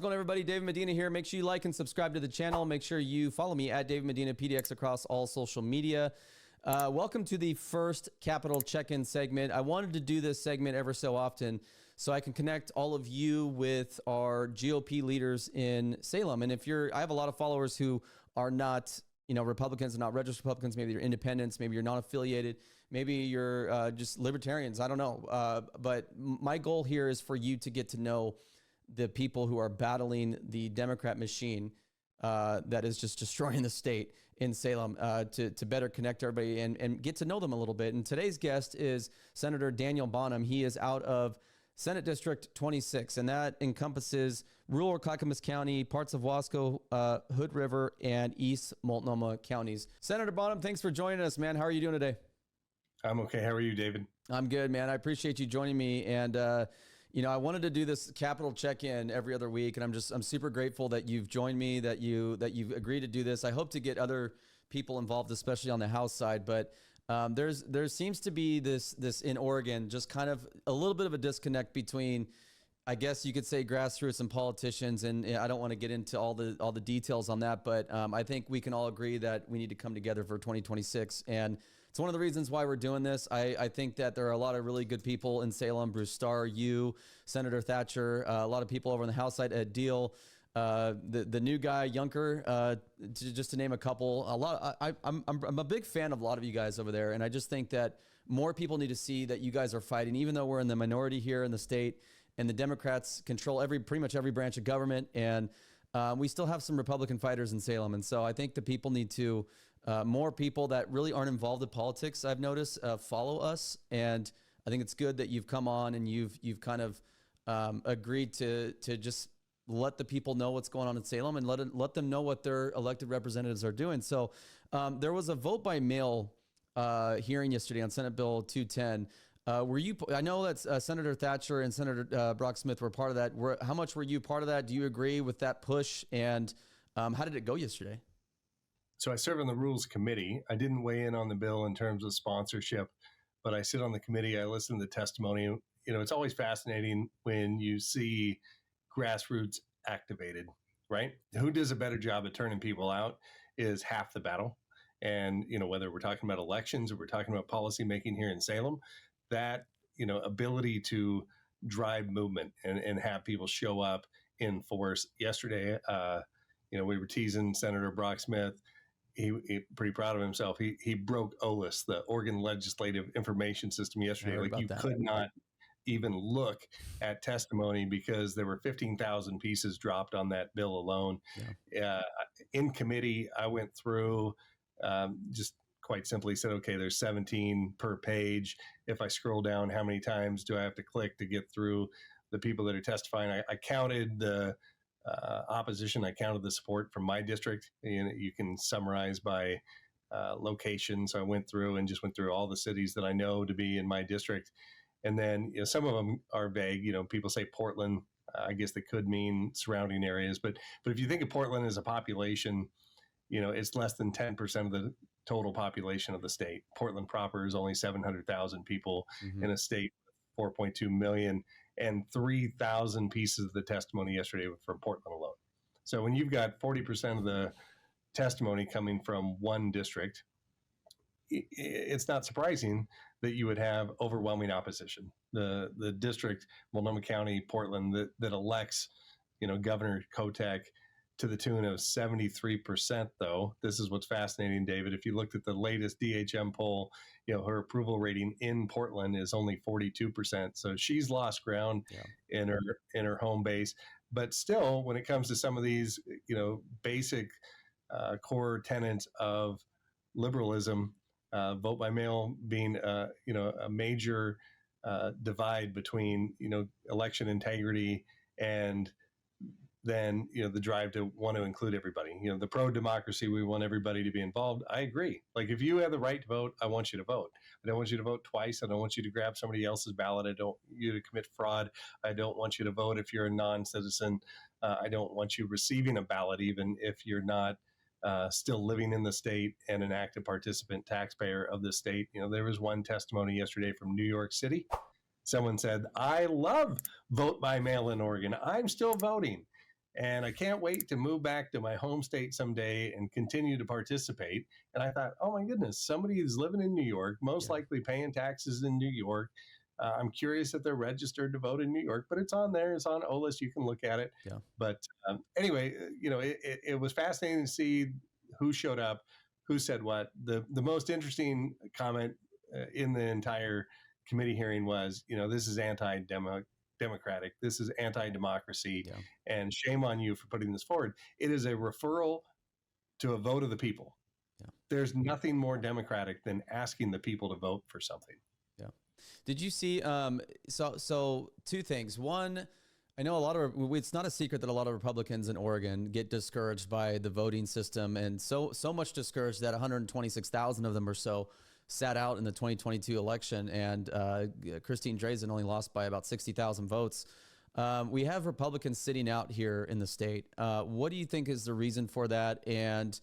going on, everybody? David Medina here. Make sure you like and subscribe to the channel. Make sure you follow me at David Medina PDX across all social media. Welcome to the first Capital Check-In segment. I wanted to do this segment ever so often so I can connect all of you with our GOP leaders in Salem. And if I have a lot of followers who are not, Republicans, are not registered Republicans. Maybe you're independents. Maybe you're not affiliated. Maybe you're just libertarians. I don't know. But my goal here is for you to get to know the people who are battling the Democrat machine that is just destroying the state in Salem, to better connect everybody and get to know them a little bit. And today's guest is Senator Daniel Bonham. He is out of Senate District 26, and that encompasses rural Clackamas County, parts of Wasco, Hood River, and East Multnomah counties. Senator Bonham, thanks for joining us, man. How are you doing today? I'm okay. How are you, David? I'm good, man. I appreciate you joining me. And, I wanted to do this Capital Check-In every other week, and I'm super grateful that you've joined me, that you've agreed to do this. I hope to get other people involved, especially on the House side, but there seems to be this in Oregon, just kind of a little bit of a disconnect between, I guess you could say, grassroots and politicians. And I don't want to get into all the details on that, but I think we can all agree that we need to come together for 2026. And it's one of the reasons why we're doing this. I think that there are a lot of really good people in Salem: Bruce Starr, you, Senator Thatcher, a lot of people over on the House side, Ed Deal, the new guy, Juncker, just to name a couple. I'm a big fan of a lot of you guys over there, and I just think that more people need to see that you guys are fighting, even though we're in the minority here in the state, and the Democrats control pretty much every branch of government, and we still have some Republican fighters in Salem. And so I think the people need to, more people that really aren't involved in politics, I've noticed, follow us. And I think it's good that you've come on and you've kind of agreed to just let the people know what's going on in Salem and let them know what their elected representatives are doing. So there was a vote by mail hearing yesterday on Senate Bill 210. I know that Senator Thatcher and Senator Brock Smith were part of that. How much were you part of that? Do you agree with that push? And how did it go yesterday? So I serve on the Rules Committee. I didn't weigh in on the bill in terms of sponsorship, but I sit on the committee. I listen to the testimony. It's always fascinating when you see grassroots activated, right? Who does a better job at turning people out is half the battle. And, whether we're talking about elections or we're talking about policy making here in Salem, that, ability to drive movement and have people show up in force. Yesterday, we were teasing Senator Brock Smith. He pretty proud of himself. He broke OLIS, the Oregon Legislative Information System, yesterday. Like, you could not even look at testimony because there were 15,000 pieces dropped on that bill alone. Yeah. In committee, I went through, just quite simply said, okay, there's 17 per page. If I scroll down, how many times do I have to click to get through the people that are testifying? I counted the opposition. I counted the support from my district. You can summarize by location. So I went through all the cities that I know to be in my district. And then some of them are vague. People say Portland. I guess they could mean surrounding areas. But if you think of Portland as a population, it's less than 10% of the total population of the state. Portland proper is only 700,000 people in a state with 4.2 million, and 3,000 pieces of the testimony yesterday from Portland alone. So when you've got 40% of the testimony coming from one district, it's not surprising that you would have overwhelming opposition. The district, Multnomah County, Portland, that elects, Governor Kotek to the tune of 73%, though. This is what's fascinating, David. If you looked at the latest DHM poll, her approval rating in Portland is only 42%. So she's lost ground in her home base. But still, when it comes to some of these, basic core tenets of liberalism, vote by mail being, a major divide between, election integrity and then, the drive to want to include everybody. The pro-democracy, we want everybody to be involved. I agree. Like, if you have the right to vote, I want you to vote. I don't want you to vote twice. I don't want you to grab somebody else's ballot. I don't want you to commit fraud. I don't want you to vote if you're a non-citizen. I don't want you receiving a ballot, even if you're not still living in the state and an active participant taxpayer of the state. There was one testimony yesterday from New York City. Someone said, I love vote by mail in Oregon. I'm still voting. And I can't wait to move back to my home state someday and continue to participate. And I thought, oh my goodness, somebody who's living in New York, most likely paying taxes in New York. I'm curious if they're registered to vote in New York, but it's on there. It's on OList. You can look at it. Yeah. But anyway, it was fascinating to see who showed up, who said what. The most interesting comment in the entire committee hearing was, this is anti-democratic. This is anti-democracy, and shame on you for putting this forward. It is a referral to a vote of the people. Yeah. There's nothing more democratic than asking the people to vote for something. Yeah. Did you see? So two things. One, I know it's not a secret that a lot of Republicans in Oregon get discouraged by the voting system, and so much discouraged that 126,000 of them or so sat out in the 2022 election, and Christine Drazan only lost by about 60,000 votes. We have Republicans sitting out here in the state. What do you think is the reason for that? And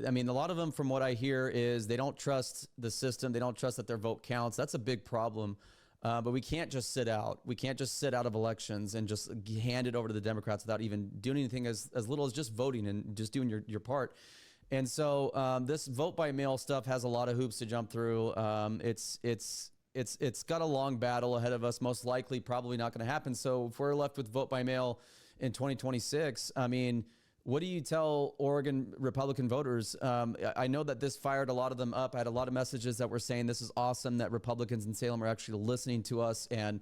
I mean, a lot of them, from what I hear, is they don't trust the system. They don't trust that their vote counts. That's a big problem. But we can't just sit out. We can't just sit out of elections and just hand it over to the Democrats without even doing anything as little as just voting and just doing your part. And so this vote by mail stuff has a lot of hoops to jump through. It's got a long battle ahead of us. Most likely, probably not going to happen. So if we're left with vote by mail in 2026, I mean, what do you tell Oregon Republican voters? I know that this fired a lot of them up. I had a lot of messages that were saying this is awesome that Republicans in Salem are actually listening to us and,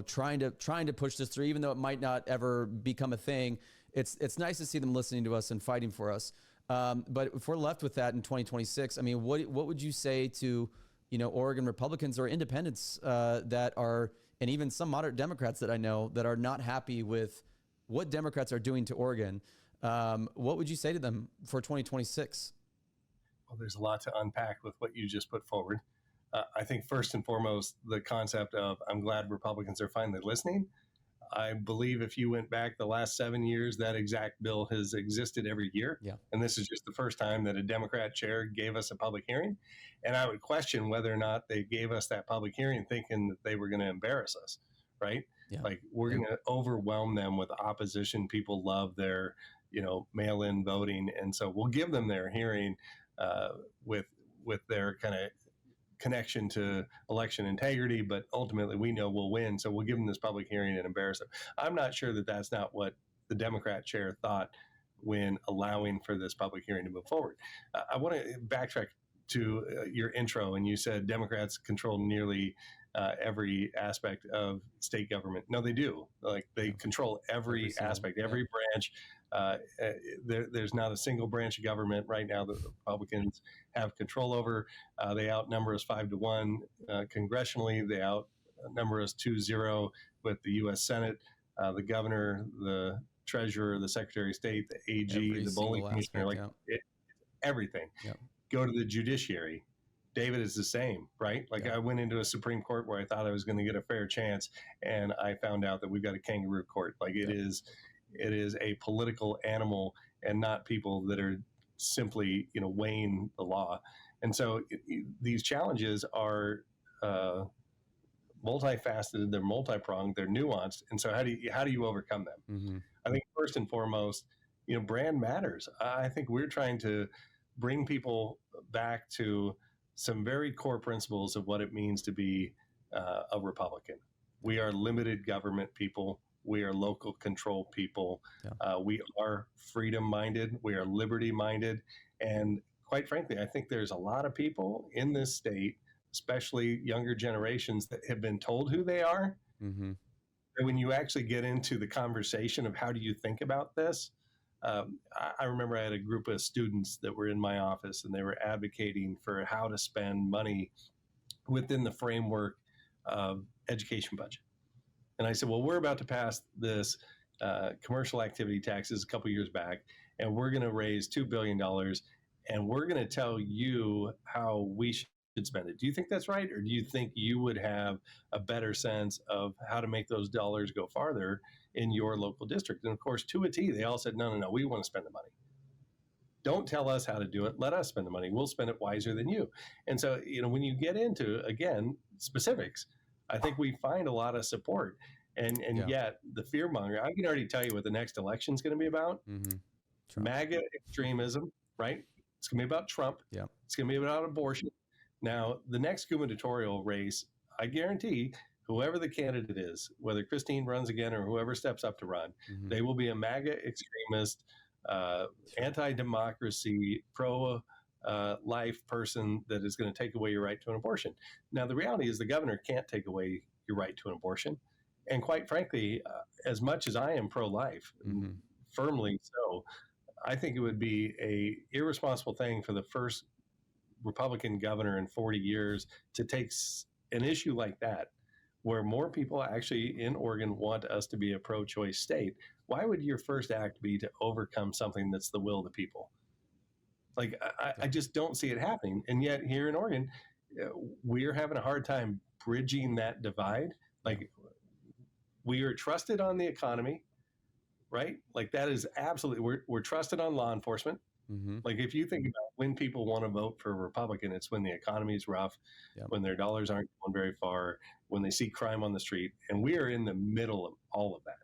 trying to push this through, even though it might not ever become a thing. It's nice to see them listening to us and fighting for us. But if we're left with that in 2026, I mean, what would you say to, Oregon Republicans or independents that are, and even some moderate Democrats that I know that are not happy with what Democrats are doing to Oregon? What would you say to them for 2026? Well, there's a lot to unpack with what you just put forward. I think first and foremost, the concept of I'm glad Republicans are finally listening. I believe if you went back the last 7 years, that exact bill has existed every year. Yeah. And this is just the first time that a Democrat chair gave us a public hearing. And I would question whether or not they gave us that public hearing thinking that they were going to embarrass us, right? Yeah. Like we're going to overwhelm them with opposition. People love their, mail-in voting. And so we'll give them their hearing with their kind of connection to election integrity, but ultimately we know we'll win. So we'll give them this public hearing and embarrass them. I'm not sure that that's not what the Democrat chair thought when allowing for this public hearing to move forward. I want to backtrack to your intro, and you said Democrats control nearly every aspect of state government. No, they do. Like they control every aspect, every branch. There's not a single branch of government right now that the Republicans have control over. They outnumber us 5-1 congressionally. They outnumber us 2-0 with the U.S. Senate, the governor, the treasurer, the secretary of state, the AG, the bowling commissioner, everything. Yep. Go to the judiciary. David is the same, right? Like I went into a Supreme Court where I thought I was going to get a fair chance, and I found out that we've got a kangaroo court. Like it is a political animal and not people that are simply, weighing the law. And so these challenges are multifaceted, they're multi-pronged, they're nuanced. And so how do you overcome them? Mm-hmm. I think first and foremost, brand matters. I think we're trying to bring people back to some very core principles of what it means to be a Republican. We are limited government people. We are local control people. Yeah. We are freedom-minded. We are liberty-minded. And quite frankly, I think there's a lot of people in this state, especially younger generations, that have been told who they are. Mm-hmm. And when you actually get into the conversation of how do you think about this, I remember I had a group of students that were in my office, and they were advocating for how to spend money within the framework of education budget. And I said, well, we're about to pass this commercial activity taxes a couple years back, and we're going to raise $2 billion, and we're going to tell you how we should spend it. Do you think that's right? Or do you think you would have a better sense of how to make those dollars go farther in your local district? And of course, to a T, they all said, no, we want to spend the money. Don't tell us how to do it. Let us spend the money. We'll spend it wiser than you. And so, when you get into, again, specifics, I think we find a lot of support. And Yeah. yet the fear monger, I can already tell you what the next election is going to be about. Mm-hmm. Trump. MAGA extremism, right? It's going to be about Trump. Yeah. It's going to be about abortion. Now, the next gubernatorial race, I guarantee whoever the candidate is, whether Christine runs again or whoever steps up to run, Mm-hmm. they will be a MAGA extremist, anti-democracy, pro-life person that is going to take away your right to an abortion. Now, the reality is the governor can't take away your right to an abortion. And quite frankly, as much as I am pro-life, Mm-hmm. firmly so, I think it would be a irresponsible thing for the first Republican governor in 40 years to take an issue like that, where more people actually in Oregon want us to be a pro-choice state. Why would your first act be to overcome something that's the will of the people? Like, I just don't see it happening. And yet here in Oregon, we're having a hard time bridging that divide. Like, we are trusted on the economy, right? Like, that is absolutely, we're trusted on law enforcement. Mm-hmm. Like, if you think about when people want to vote for a Republican, it's when the economy is rough, when their dollars aren't going very far, when they see crime on the street. And we are in the middle of all of that,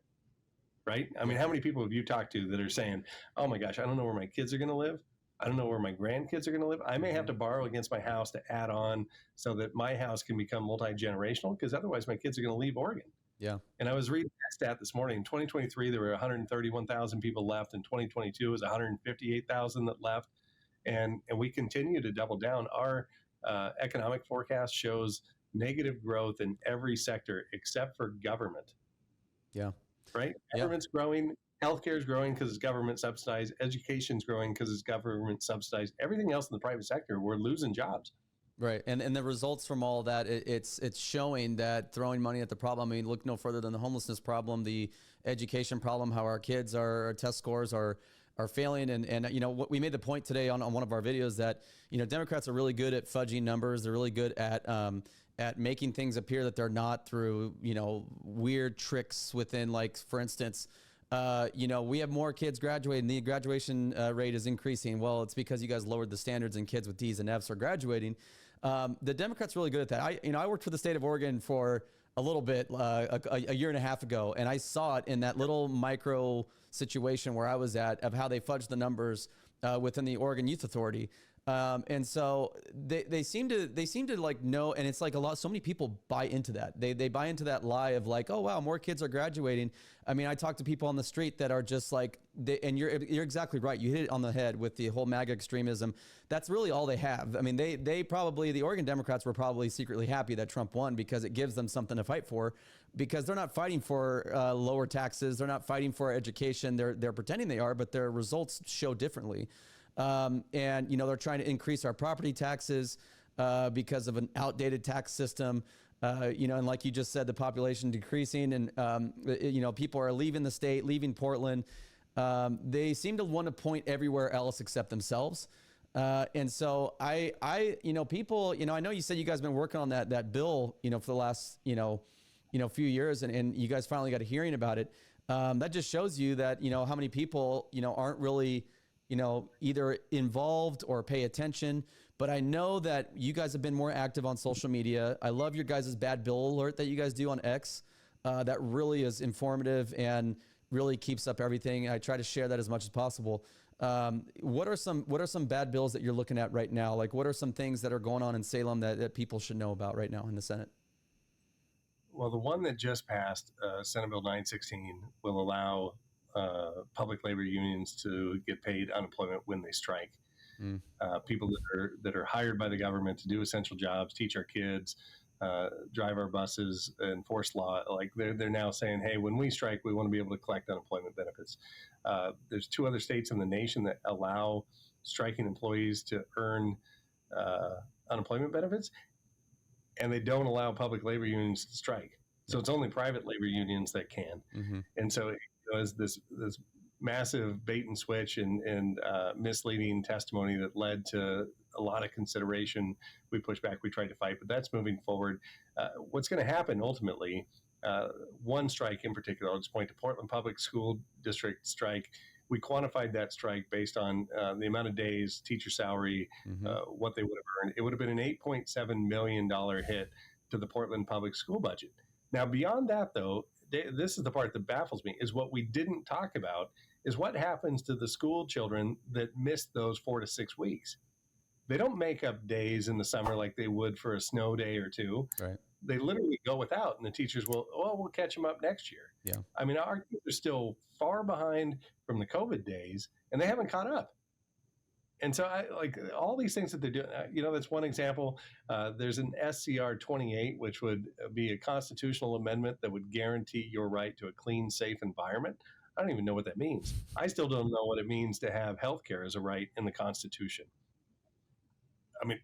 right? I mean, how many people have you talked to that are saying, oh my gosh, I don't know where my kids are going to live. I don't know where my grandkids are going to live. I may have to borrow against my house to add on so that my house can become multi-generational, because otherwise my kids are going to leave Oregon. Yeah. And I was reading that stat this morning. In 2023, there were 131,000 people left. In 2022, it was 158,000 that left. And we continue to double down. Our economic forecast shows negative growth in every sector except for government. Yeah. Right? Government's growing. Healthcare is growing because it's government subsidized. Education's growing because it's government subsidized. Everything else in the private sector, we're losing jobs. Right. And the results from all of that, it's showing that throwing money at the problem. I mean, look no further than the homelessness problem, the education problem, how our kids, our test scores are failing. And you know, what we made the point today on one of our videos that, you know, Democrats are really good at fudging numbers. They're really good at making things appear that they're not through, you know, weird tricks within, like, for instance, you know, we have more kids graduating. The graduation rate is increasing. Well, it's because you guys lowered the standards and kids with D's and F's are graduating. The Democrats are really good at that. I worked for the state of Oregon for a little bit, a year and a half ago, and I saw it in that little micro situation where I was at of how they fudged the numbers within the Oregon Youth Authority. And so they seem to like know, and it's like so many people buy into that. They buy into that lie of like, oh wow, more kids are graduating. I mean, I talk to people on the street that are just like, and you're exactly right. You hit it on the head with the whole MAGA extremism. That's really all they have. I mean, they probably, the Oregon Democrats were probably secretly happy that Trump won because it gives them something to fight for, because they're not fighting for lower taxes. They're not fighting for education. They're pretending they are, but their results show differently. And, you know, they're trying to increase our property taxes because of an outdated tax system. You know, and like you just said, the population decreasing and, you know, people are leaving the state, leaving Portland. They seem to want to point everywhere else except themselves. And so you know, people, you know, I know you said you guys have been working on that bill, you know, for the last, you know, few years, and you guys finally got a hearing about it. That just shows you that, you know, how many people, you know, aren't really, you know, either involved or pay attention. But I know that you guys have been more active on social media. I love your guys' bad bill alert that you guys do on X. That really is informative and really keeps up everything. I try to share that as much as possible. What are some bad bills that you're looking at right now? Like, what are some things that are going on in Salem that people should know about right now in the Senate? Well, the one that just passed, Senate Bill 916, will allow public labor unions to get paid unemployment when they strike. People that are hired by the government to do essential jobs, teach our kids, drive our buses, enforce law. Like they're now saying, hey, when we strike, we want to be able to collect unemployment benefits. There's 2 other states in the nation that allow striking employees to earn unemployment benefits, and they don't allow public labor unions to strike. So it's only private labor unions that can. Mm-hmm. And so it was this massive bait and switch and misleading testimony that led to a lot of consideration. We pushed back, we tried to fight, but that's moving forward. What's going to happen ultimately, one strike in particular, I'll just point to Portland Public School District strike. We quantified that strike based on the amount of days, teacher salary, what they would have earned. It would have been an $8.7 million hit to the Portland public school budget. Now, beyond that, though, this is the part that baffles me, is what we didn't talk about is what happens to the school children that missed those 4 to 6 weeks. They don't make up days in the summer like they would for a snow day or two. Right. They literally go without, and the teachers will, oh, we'll catch them up next year. Yeah. I mean, our kids are still far behind from the COVID days, and they haven't caught up. And so I like all these things that they're doing. That's one example. There's an SCR 28, which would be a constitutional amendment that would guarantee your right to a clean, safe environment. I don't even know what that means. I still don't know what it means to have healthcare as a right in the Constitution. I mean,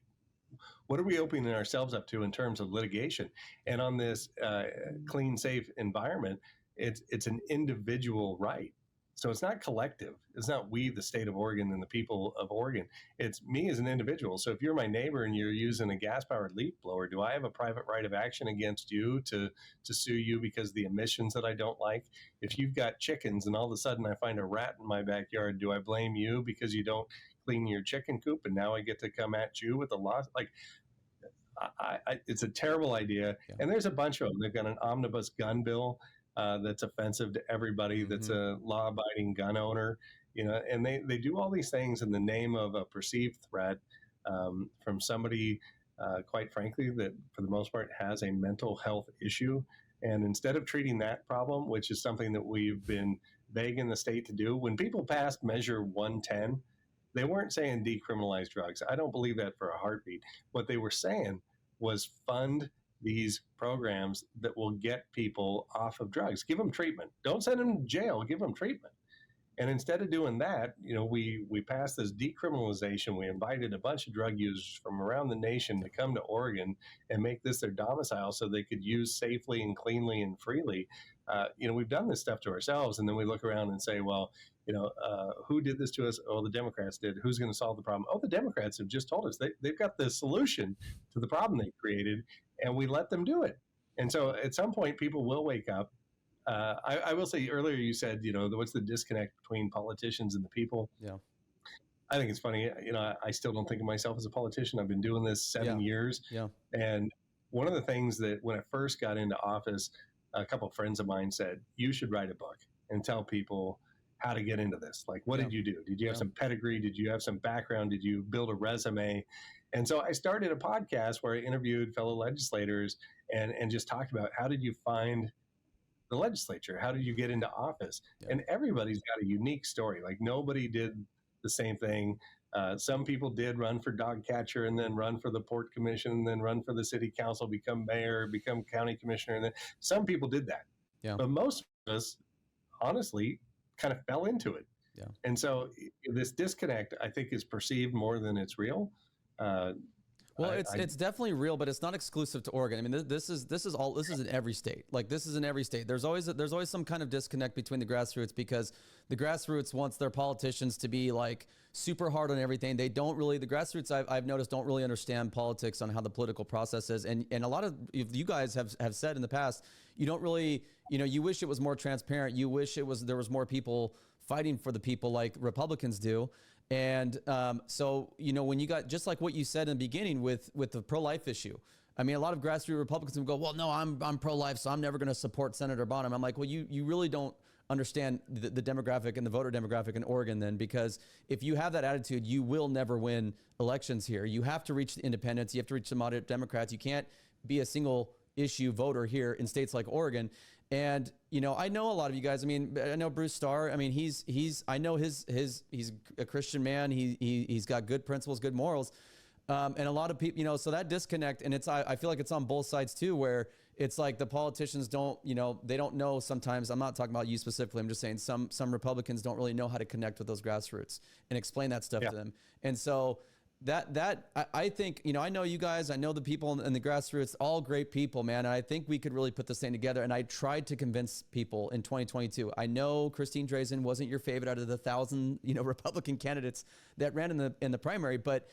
what are we opening ourselves up to in terms of litigation? And on this clean, safe environment, it's an individual right. So it's not collective. It's not we, the state of Oregon, and the people of Oregon. It's me as an individual. So if you're my neighbor and you're using a gas-powered leaf blower, do I have a private right of action against you to sue you because of the emissions that I don't like? If you've got chickens and all of a sudden I find a rat in my backyard, do I blame you because you don't clean your chicken coop and now I get to come at you with a law? Like, it's a terrible idea. Yeah. And there's a bunch of them. They've got an omnibus gun bill that's offensive to everybody that's a law-abiding gun owner, and they do all these things in the name of a perceived threat from somebody, quite frankly, that for the most part has a mental health issue. And instead of treating that problem, which is something that we've been begging the state to do, when people passed Measure 110, they weren't saying decriminalize drugs. I don't believe that for a heartbeat. What they were saying was fund these programs that will get people off of drugs. Give them treatment. Don't send them to jail. Give them treatment. And instead of doing that, we passed this decriminalization. We invited a bunch of drug users from around the nation to come to Oregon and make this their domicile so they could use safely and cleanly and freely. We've done this stuff to ourselves, and then we look around and say, well, who did this to us? Oh, the Democrats did. Who's going to solve the problem? Oh, the Democrats have just told us they've got the solution to the problem they created, and we let them do it. And so at some point, people will wake up. I will say earlier you said, what's the disconnect between politicians and the people? Yeah. I think it's funny. I still don't think of myself as a politician. I've been doing this 7 years. Yeah. And one of the things that when I first got into office, a couple of friends of mine said, you should write a book and tell people how to get into this. Like, what did you do? Did you have some pedigree? Did you have some background? Did you build a resume? And so I started a podcast where I interviewed fellow legislators and just talked about how did you find the legislature? How did you get into office? Yeah. And everybody's got a unique story. Like, nobody did the same thing. Some people did run for dog catcher and then run for the port commission and then run for the city council, become mayor, become county commissioner. And then some people did that. Yeah. But most of us, honestly, kind of fell into it. Yeah. And so this disconnect, I think, is perceived more than it's real. Well, it's definitely real, but it's not exclusive to Oregon. I mean, this is in every state. Like, this is in every state. There's always some kind of disconnect between the grassroots, because the grassroots wants their politicians to be like super hard on everything. They don't really, the grassroots I've noticed don't really understand politics on how the political process is. And a lot of you guys have said in the past, you don't really, you wish it was more transparent. You wish there was more people fighting for the people like Republicans do. And so, when you got, just like what you said in the beginning with the pro-life issue, I mean, a lot of grassroots Republicans will go, well, no, I'm pro-life, so I'm never going to support Senator Bonham. I'm like, well, you really don't understand the demographic and the voter demographic in Oregon then, because if you have that attitude, you will never win elections here. You have to reach the independents. You have to reach the moderate Democrats. You can't be a single issue voter here in states like Oregon. And, I know a lot of you guys. I mean, I know Bruce Starr. I mean, I know he's a Christian man. He's got good principles, good morals. And a lot of people, so that disconnect, and I feel like it's on both sides too, where it's like the politicians don't, they don't know sometimes. I'm not talking about you specifically. I'm just saying some Republicans don't really know how to connect with those grassroots and explain that stuff to them. And so I think, I know you guys, I know the people in the grassroots, all great people, man. And I think we could really put this thing together. And I tried to convince people in 2022. I know Christine Drazan wasn't your favorite out of the 1,000, Republican candidates that ran in the primary, but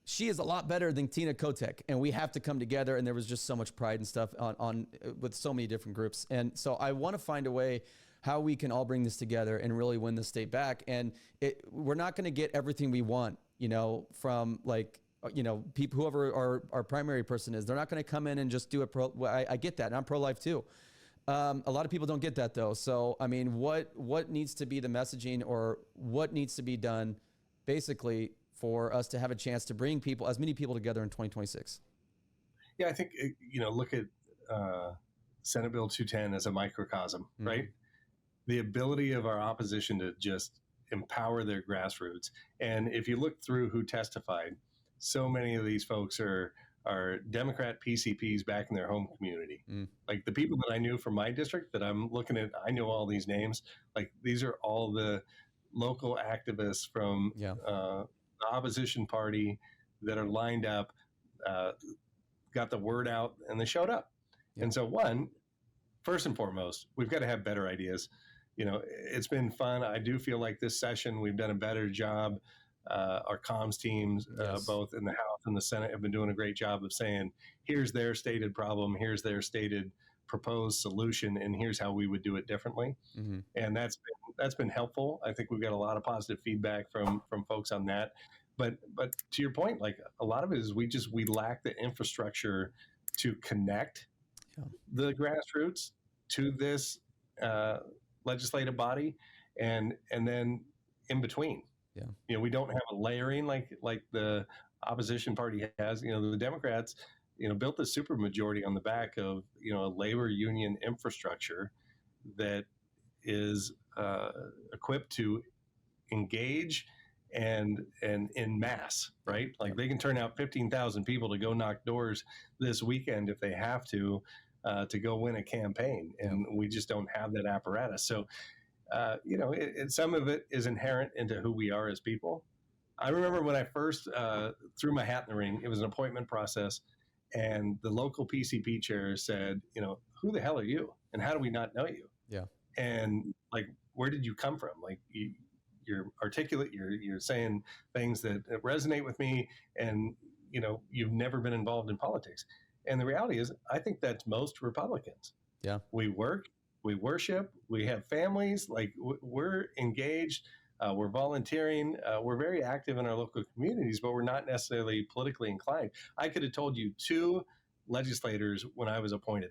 she is a lot better than Tina Kotek, and we have to come together. And there was just so much pride and stuff on with so many different groups. And so I want to find a way how we can all bring this together and really win the state back. And we're not going to get everything we want, from like, people, whoever our primary person is. They're not going to come in and just do I get that. And I'm pro-life too. A lot of people don't get that though. So, I mean, what needs to be the messaging, or what needs to be done basically for us to have a chance to bring as many people together in 2026? Yeah, I think, look at Senate Bill 210 as a microcosm, right? The ability of our opposition to just empower their grassroots. And if you look through who testified, so many of these folks are Democrat PCPs back in their home community. Like the people that I knew from my district that I'm looking at, I know all these names. Like these are all the local activists from the opposition party that are lined up, got the word out, and they showed up. And so first and foremost, we've got to have better ideas. It's been fun. I do feel like this session, we've done a better job. Our comms teams, both in the House and the Senate, have been doing a great job of saying, here's their stated problem, here's their stated proposed solution, and here's how we would do it differently. And that's been helpful. I think we've got a lot of positive feedback from folks on that. But to your point, like a lot of it is we lack the infrastructure to connect the grassroots to this legislative body, and then in between. We don't have a layering like the opposition party has. The Democrats, built the supermajority on the back of a labor union infrastructure that is equipped to engage and in mass, right? Like they can turn out 15,000 people to go knock doors this weekend if they have to go win a campaign, and we just don't have that apparatus. So some of it is inherent into who we are as people. I remember when I first threw my hat in the ring, it was an appointment process, and the local PCP chair said, who the hell are you? And how do we not know you? Yeah. And like, where did you come from? Like, you're articulate, you're saying things that resonate with me, and, you've never been involved in politics. And the reality is, I think that's most Republicans. Yeah. We work, we worship, we have families, like we're engaged, we're volunteering, we're very active in our local communities, but we're not necessarily politically inclined. I could have told you 2 legislators when I was appointed,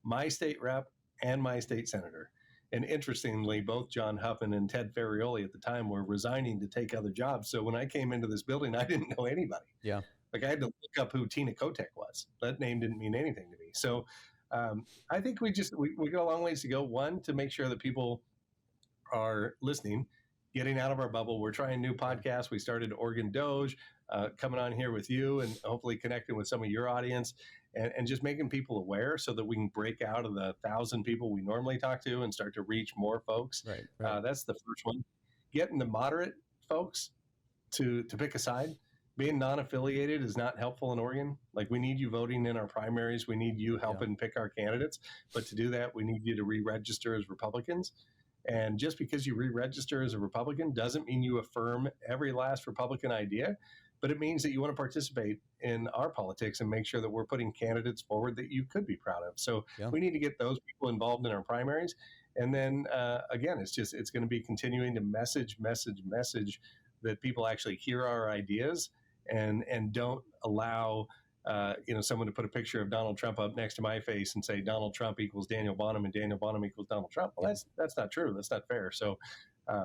my state rep and my state senator. And interestingly, both John Huffman and Ted Ferrioli at the time were resigning to take other jobs. So when I came into this building, I didn't know anybody. Yeah. Like I had to look up who Tina Kotek was. That name didn't mean anything to me. So I think we got a long ways to go. One, to make sure that people are listening, getting out of our bubble. We're trying new podcasts. We started Oregon Doge, coming on here with you and hopefully connecting with some of your audience, and just making people aware so that we can break out of the 1,000 people we normally talk to and start to reach more folks. Right. That's the first one. Getting the moderate folks to pick a side. Being non-affiliated is not helpful in Oregon. Like we need you voting in our primaries. We need you helping pick our candidates. But to do that, we need you to re-register as Republicans. And just because you re-register as a Republican doesn't mean you affirm every last Republican idea, but it means that you want to participate in our politics and make sure that we're putting candidates forward that you could be proud of. So we need to get those people involved in our primaries. And then again, it's going to be continuing to message that people actually hear our ideas and don't allow someone to put a picture of Donald Trump up next to my face and say Donald Trump equals Daniel Bonham and Daniel Bonham equals Donald Trump. Well, that's not true. That's not fair. So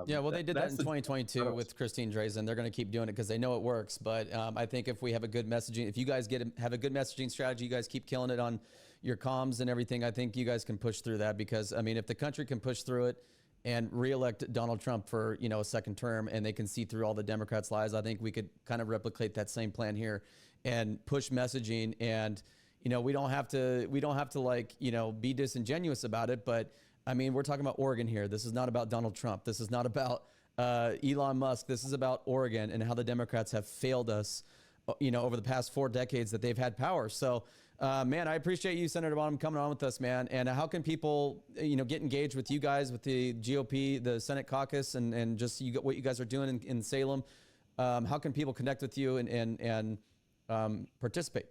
they did that in 2022 with Christine Drazan. They're going to keep doing it because they know it works. But I think if we have a good messaging, if you guys have a good messaging strategy, you guys keep killing it on your comms and everything, I think you guys can push through that. Because I mean, if the country can push through it and reelect Donald Trump for a second term, and they can see through all the Democrats' lies, I think we could kind of replicate that same plan here and push messaging. And we don't have to like be disingenuous about it, but I mean, we're talking about Oregon here. This is not about Donald Trump. This is not about Elon Musk. This is about Oregon and how the Democrats have failed us over the past 4 decades that they've had power. So man, I appreciate you, Senator Bonham, coming on with us, man. And how can people, get engaged with you guys, with the GOP, the Senate caucus, and just what you guys are doing in Salem? How can people connect with you and participate?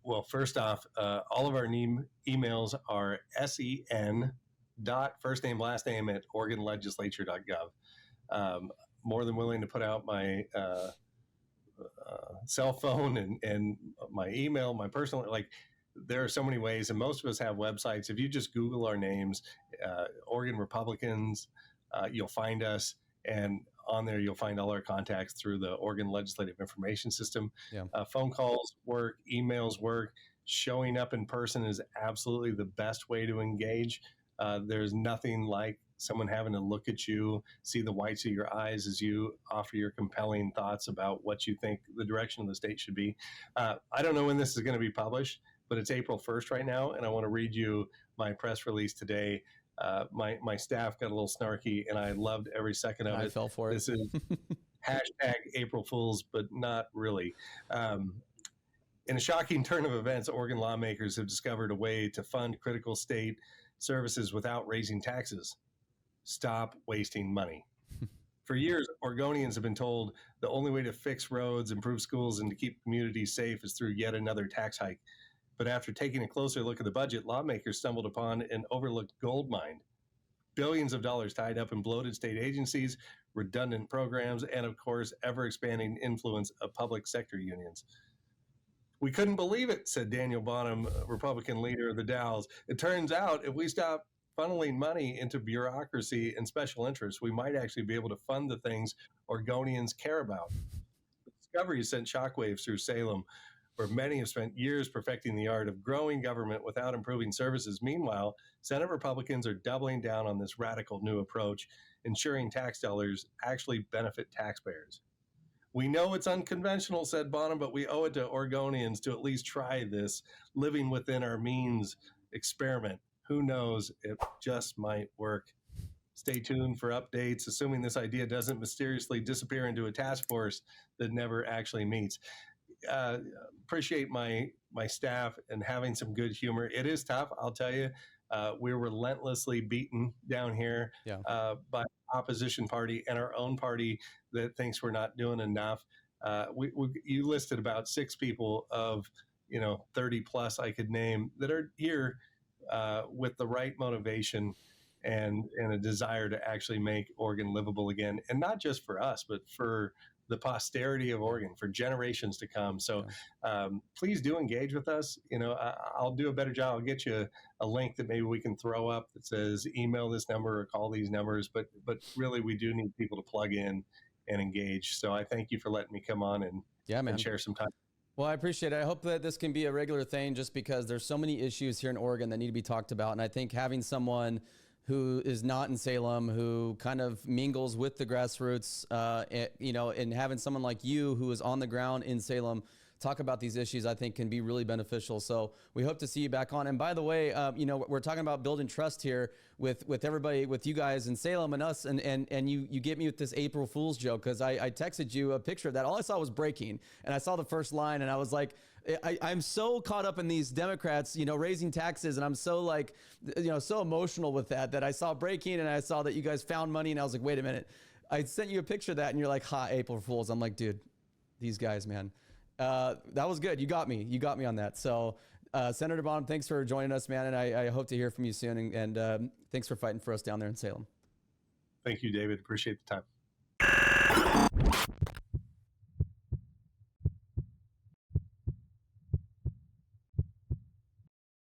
Well, first off, all of our emails are sen.firstname, at oregonlegislature.gov. More than willing to put out my cell phone and my email, my personal, like there are so many ways, and most of us have websites. If you just Google our names, Oregon Republicans, you'll find us, and on there you'll find all our contacts through the Oregon Legislative Information System. Yeah. Phone calls work, emails work. Showing up in person is absolutely the best way to engage. There's nothing like someone having to look at you, see the whites of your eyes as you offer your compelling thoughts about what you think the direction of the state should be. I don't know when this is going to be published, but it's April 1st right now, and I want to read you my press release today. My staff got a little snarky, and I loved every second of it. I fell for it. This is hashtag April Fools, but not really. In a shocking turn of events, Oregon lawmakers have discovered a way to fund critical state services without raising taxes. Stop wasting money. For years, Oregonians have been told the only way to fix roads, improve schools, and to keep communities safe is through yet another tax hike. But after taking a closer look at the budget, lawmakers stumbled upon an overlooked gold mine. Billions of dollars tied up in bloated state agencies, redundant programs, and of course, ever-expanding influence of public sector unions. We couldn't believe it, said Daniel Bonham, Republican leader of the Dalles. It turns out if we stop funneling money into bureaucracy and special interests, we might actually be able to fund the things Oregonians care about. The discovery sent shockwaves through Salem, where many have spent years perfecting the art of growing government without improving services. Meanwhile, Senate Republicans are doubling down on this radical new approach, ensuring tax dollars actually benefit taxpayers. We know it's unconventional, said Bonham, but we owe it to Oregonians to at least try this living within our means experiment. Who knows? It just might work. Stay tuned for updates, assuming this idea doesn't mysteriously disappear into a task force that never actually meets. Appreciate my staff and having some good humor. It is tough, I'll tell you. We're relentlessly beaten down here by opposition party and our own party that thinks we're not doing enough. You listed about 6 people of 30 plus I could name that are here with the right motivation and a desire to actually make Oregon livable again, and not just for us, but for the posterity of Oregon for generations to come. So please do engage with us. I'll do a better job. I'll get you a link that maybe we can throw up that says email this number or call these numbers. But really, we do need people to plug in and engage. So I thank you for letting me come on and share some time. Well, I appreciate it. I hope that this can be a regular thing just because there's so many issues here in Oregon that need to be talked about. And I think having someone who is not in Salem, who kind of mingles with the grassroots, and having someone like you who is on the ground in Salem talk about these issues, I think can be really beneficial. So we hope to see you back on. And by the way, we're talking about building trust here with everybody, with you guys in Salem and us. And you get me with this April Fool's joke because I texted you a picture of that. All I saw was breaking, and I saw the first line, and I was like, I'm so caught up in these Democrats, raising taxes, and I'm so so emotional with that I saw breaking, and I saw that you guys found money, and I was like, wait a minute. I sent you a picture of that, and you're like, ha, April Fools. I'm like, dude, these guys, man. That was good. You got me on that. So, Senator Bonham, thanks for joining us, man. And I hope to hear from you soon. And thanks for fighting for us down there in Salem. Thank you, David. Appreciate the time.